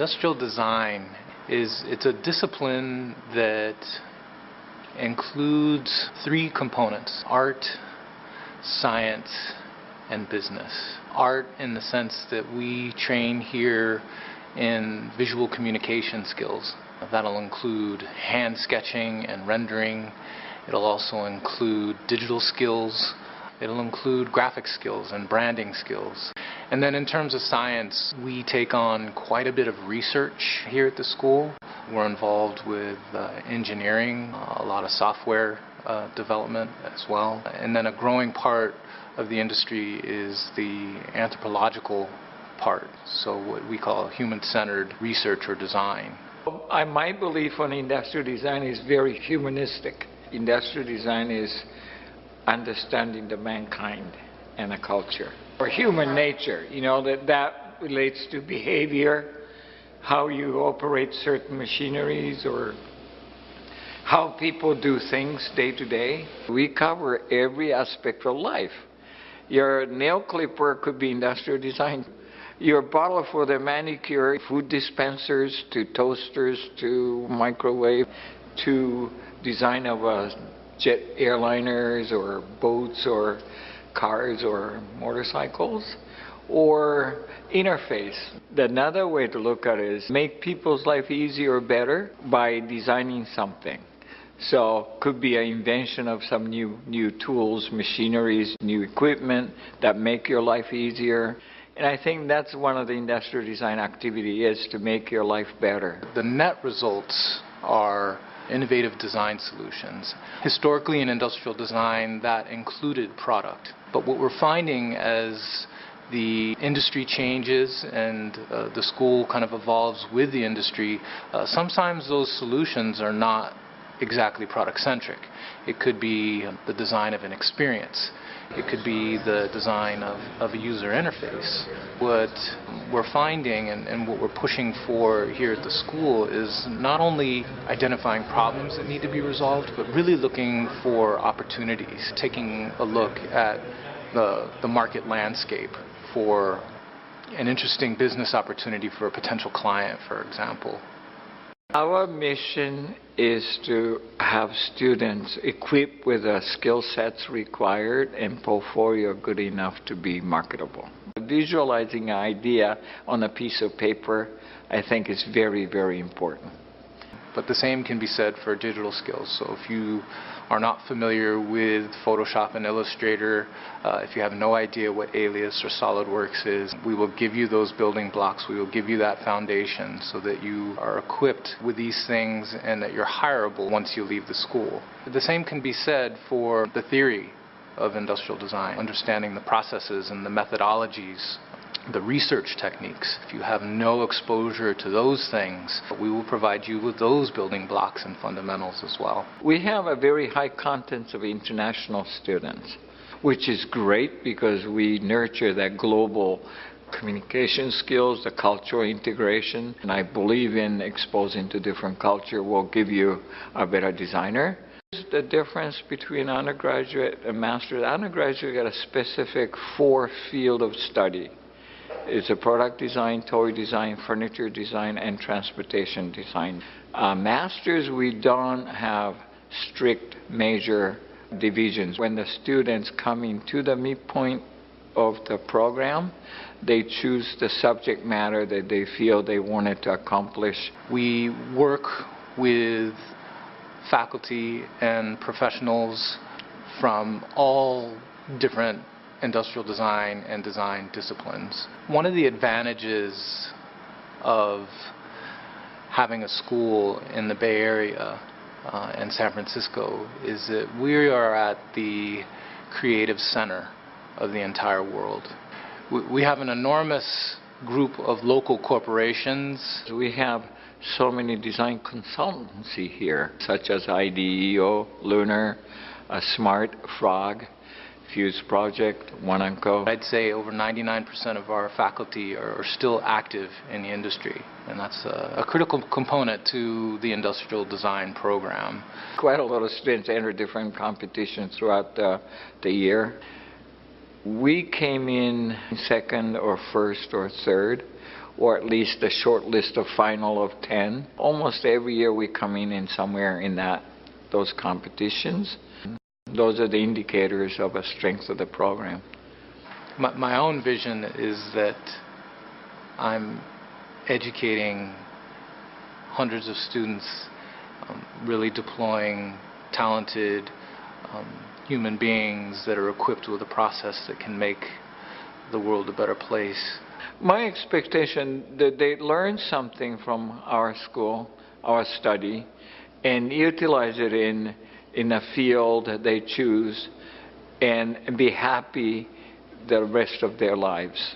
Industrial design it's a discipline that includes three components: art, science, and business. Art in the sense that we train here in visual communication skills. That'll include hand sketching and rendering. It'll also include digital skills. It'll include graphic skills and branding skills. And then in terms of science, we take on quite a bit of research here at the school. We're involved with engineering, a lot of software development as well. And then a growing part of the industry is the anthropological part, so what we call human-centered research or design. My belief on industrial design is very humanistic. Industrial design is understanding the mankind and the culture, or human nature. You know, that relates to behavior, how you operate certain machineries, or how people do things day to day. We cover every aspect of life. Your nail clipper could be industrial design. Your bottle for the manicure, food dispensers, to toasters, to microwave, to design of jet airliners or boats or cars or motorcycles, or interface. Another way to look at it is make people's life easier or better by designing something. So could be an invention of some new tools, machineries, new equipment that make your life easier. And I think that's one of the industrial design activity, is to make your life better. The net results are innovative design solutions. Historically in industrial design that included product. But what we're finding as the industry changes and the school kind of evolves with the industry, sometimes those solutions are not exactly product-centric. It could be the design of an experience. It could be the design of a user interface. What we're finding and what we're pushing for here at the school is not only identifying problems that need to be resolved, but really looking for opportunities, taking a look at the market landscape for an interesting business opportunity for a potential client, for example. Our mission is to have students equipped with the skill sets required and portfolio good enough to be marketable. Visualizing an idea on a piece of paper, I think, is very, very important. But the same can be said for digital skills. So if you are not familiar with Photoshop and Illustrator, if you have no idea what Alias or SolidWorks is, we will give you those building blocks. We will give you that foundation so that you are equipped with these things and that you're hireable once you leave the school. The same can be said for the theory of industrial design, understanding the processes and the methodologies, the research techniques. If you have no exposure to those things, we will provide you with those building blocks and fundamentals as well. We have a very high content of international students, which is great because we nurture that global communication skills, the cultural integration, and I believe in exposing to different culture will give you a better designer. The difference between undergraduate and master's. Undergraduate got a specific 4 field of study. It's a product design, toy design, furniture design, and transportation design. Masters, we don't have strict major divisions. When the students come into the midpoint of the program, they choose the subject matter that they feel they wanted to accomplish. We work with faculty and professionals from all different industrial design and design disciplines. One of the advantages of having a school in the Bay Area and San Francisco is that we are at the creative center of the entire world. We have an enormous group of local corporations. We have so many design consultancy here, such as IDEO, Lunar, Smart, Frog, Fuse Project, Wananco. I'd say over 99% of our faculty are still active in the industry, and that's a critical component to the industrial design program. Quite a lot of students enter different competitions throughout the year. We came in second or first or third. or at least a short list of final of 10. Almost every year we come in somewhere in those competitions. Those are the indicators of a strength of the program. My own vision is that I'm educating hundreds of students, really deploying talented human beings that are equipped with a process that can make the world a better place. My expectation that they learn something from our school, our study, and utilize it in a field that they choose and be happy the rest of their lives.